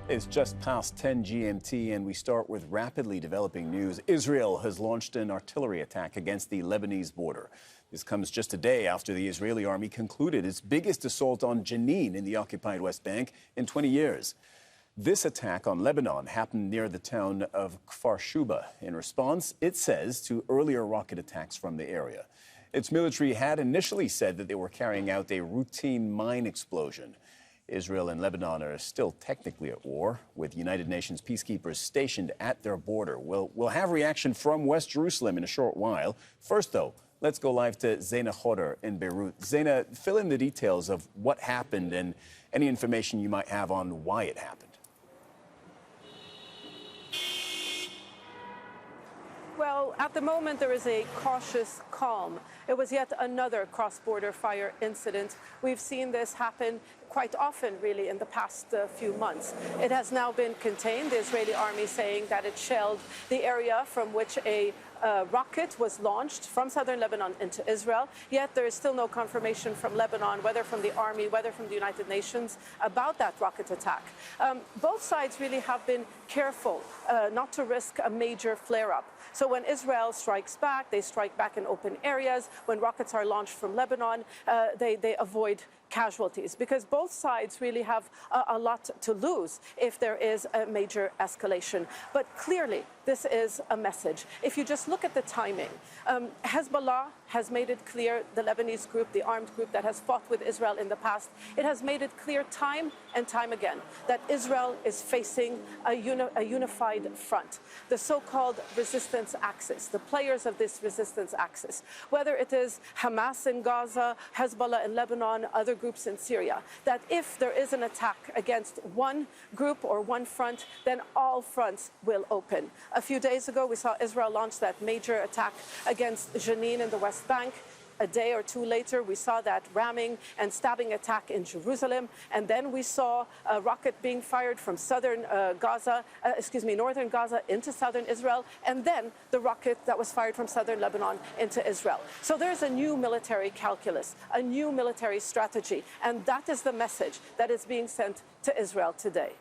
It's just past 10 GMT, and we start with rapidly developing news. Israel has launched an artillery attack against the Lebanese border. This comes just a day after the Israeli army concluded its biggest assault on Jenin in the occupied West Bank in 20 years. This attack on Lebanon happened near the town of Kfar Chouba in response, it says, to earlier rocket attacks from the area. Its military had initially said that they were carrying out a routine mine explosion. Israel and Lebanon are still technically at war, with United Nations peacekeepers stationed at their border. We'll have reaction from West Jerusalem in a short while. First, though, let's go live to Zeina Khodr in Beirut. Zeina, fill in the details of what happened and any information you might have on why it happened. Well, at the moment, there is a cautious calm. It was yet another cross-border fire incident. We've seen this happen quite often, really, in the past few months. It has now been contained, the Israeli army saying that it shelled the area from which a rocket was launched from southern Lebanon into Israel. Yet there is still no confirmation from Lebanon, whether from the army, whether from the United Nations, about that rocket attack. Both sides really have been careful not to risk a major flare-up. So when Israel strikes back, they strike back in open areas. When rockets are launched from Lebanon, they avoid casualties, because both sides really have a lot to lose if there is a major escalation. But clearly, this is a message. If you just look at the timing, Hezbollah has made it clear, the Lebanese group, the armed group that has fought with Israel in the past, it has made it clear time and time again that Israel is facing a unified front. The so-called resistance axis, the players of this resistance axis, whether it is Hamas in Gaza, Hezbollah in Lebanon, other groups in Syria, that if there is an attack against one group or one front, then all fronts will open. A few days ago, we saw Israel launch that major attack against Jenin in the West Bank. A day or two later, we saw that ramming and stabbing attack in Jerusalem. And then we saw a rocket being fired from northern Gaza into southern Israel. And then the rocket that was fired from southern Lebanon into Israel. So there's a new military calculus, a new military strategy. And that is the message that is being sent to Israel today.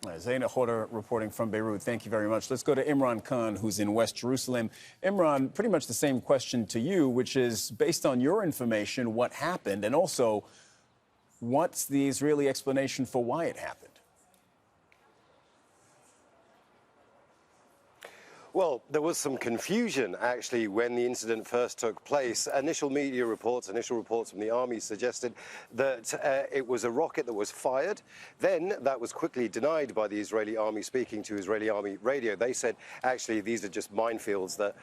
Zeina Khodr reporting from Beirut. Thank you very much. Let's go to Imran Khan, who's in West Jerusalem. Imran, pretty much the same question to you, which is, based on your information, what happened, and also, what's the Israeli explanation for why it happened? Well, there was some confusion, actually, when the incident first took place. Initial media reports, initial reports from the army suggested that it was a rocket that was fired. Then that was quickly denied by the Israeli army, speaking to Israeli army radio. They said, actually, these are just minefields that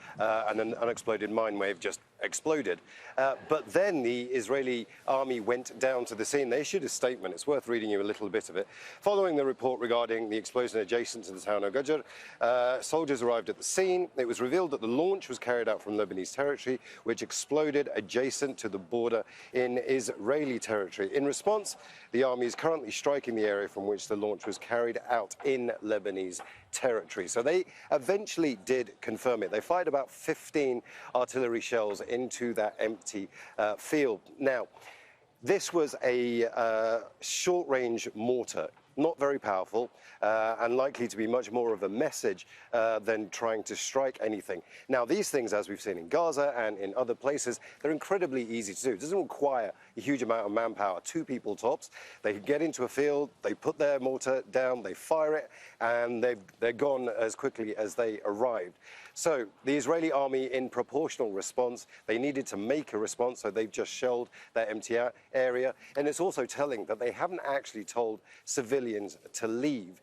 an unexploded mine may have just exploded. But then the Israeli army went down to the scene. They issued a statement. It's worth reading you a little bit of it. Following the report regarding the explosion adjacent to the town of Khodr, soldiers arrived at the scene. It was revealed that the launch was carried out from Lebanese territory, which exploded adjacent to the border in Israeli territory. In response, the army is currently striking the area from which the launch was carried out in Lebanese territory. So they eventually did confirm it. They fired about 15 artillery shells into that empty field. Now, this was a short-range mortar. Not very powerful, and likely to be much more of a message than trying to strike anything. Now, these things, as we've seen in Gaza and in other places, they're incredibly easy to do. It doesn't require a huge amount of manpower, 2 people tops. They get into a field, they put their mortar down, they fire it, and they're gone as quickly as they arrived. So the Israeli army, in proportional response, they needed to make a response, so they've just shelled that empty area. And it's also telling that they haven't actually told civilians to leave.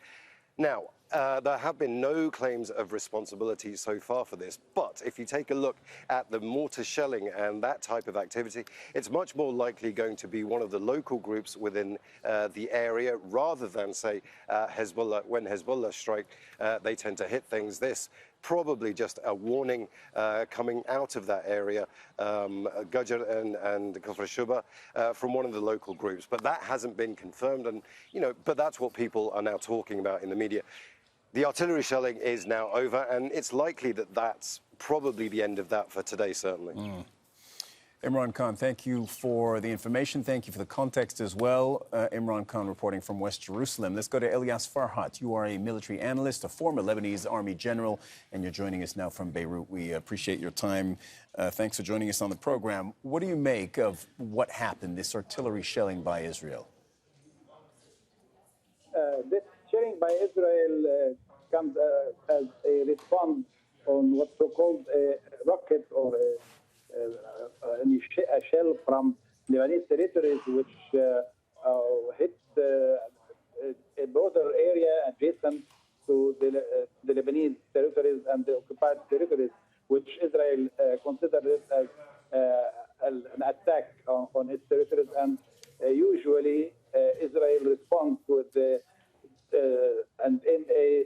Now, there have been no claims of responsibility so far for this, but if you take a look at the mortar shelling and that type of activity, it's much more likely going to be one of the local groups within the area rather than, say, Hezbollah. When Hezbollah strike, they tend to hit things. This probably just a warning coming out of that area, Khodr and Kfar Chouba, from one of the local groups. But that hasn't been confirmed, and but that's what people are now talking about in the media. The artillery shelling is now over, and it's likely that that's probably the end of that for today, certainly. Imran Khan, thank you for the information. Thank you for the context as well. Imran Khan reporting from West Jerusalem. Let's go to Elias Farhat. You are a military analyst, a former Lebanese army general, and you're joining us now from Beirut. We appreciate your time. Thanks for joining us on the program. What do you make of what happened, this artillery shelling by Israel? This shelling by Israel comes as a response on what's so-called a rocket or a shell from Lebanese territories, which hit a border area adjacent to the Lebanese territories and the occupied territories, which Israel considered it as an attack on its territories. And usually Israel responds with and in a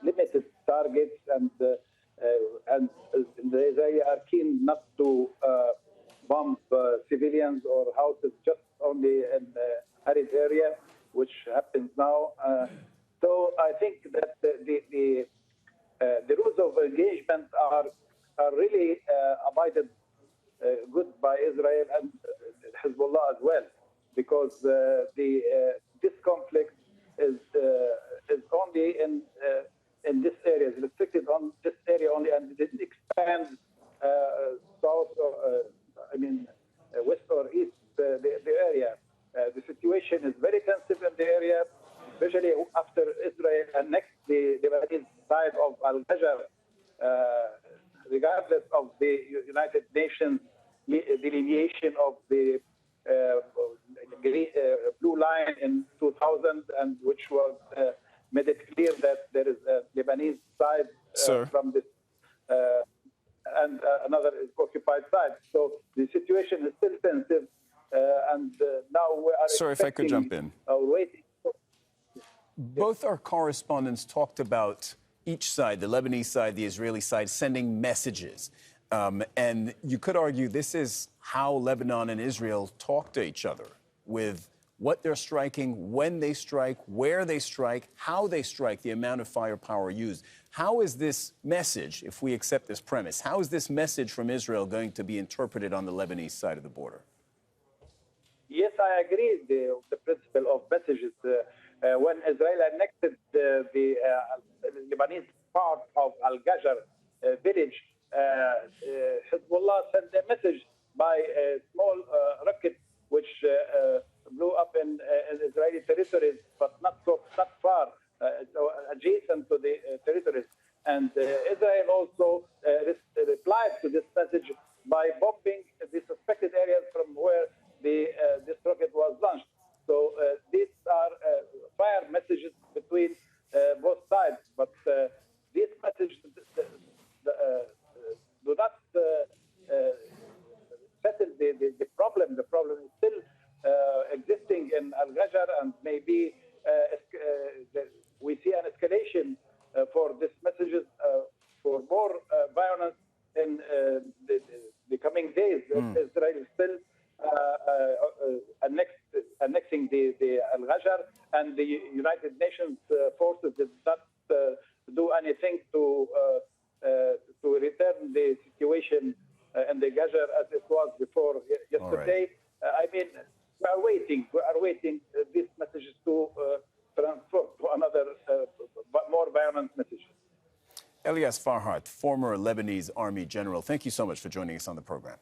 limited targets, and the Israelis are keen not to bomb civilians or houses, just only in arid area, which happens now. So I think that the rules of engagement are really abided good by Israel and Hezbollah as well, because this conflict is only in this area, is restricted on this area only, and it didn't expand south or west or east the area. The situation is very sensitive in the area, especially after Israel annexed the Lebanese side of Al-Hajar, regardless of the United Nations delineation of the blue line in 2000, and which was made it clear that there is a Lebanese side from this and another occupied side. So the situation is still sensitive, and now we are Sir, if I could jump in. Waiting. Both our correspondents talked about each side, the Lebanese side, the Israeli side, sending messages. And you could argue this is how Lebanon and Israel talk to each other, with what they're striking, when they strike, where they strike, how they strike, the amount of firepower used. How is this message, if we accept this premise, how is this message from Israel going to be interpreted on the Lebanese side of the border? Yes, I agree. The principle of messages. When Israel annexed the Lebanese part of Al-Gajar village, Hezbollah sent a message by a small rocket which blew up in Israeli territories, but not far, adjacent to the territories. And Israel also replied to this message by bombing the suspected areas from where this rocket was launched. So these are fire messages between both sides, but these messages do not settle the problem. The problem is still existing in Al-Gajar, and maybe we see an escalation for these messages for more violence in the coming days. Israel is still annexing the Al-Gajar, and the United Nations forces did not do anything to return the situation in the Gajar as it was before yesterday. Right. We are waiting these messages to transfer to another more violent message. Elias Farhat, former Lebanese army general, thank you so much for joining us on the program.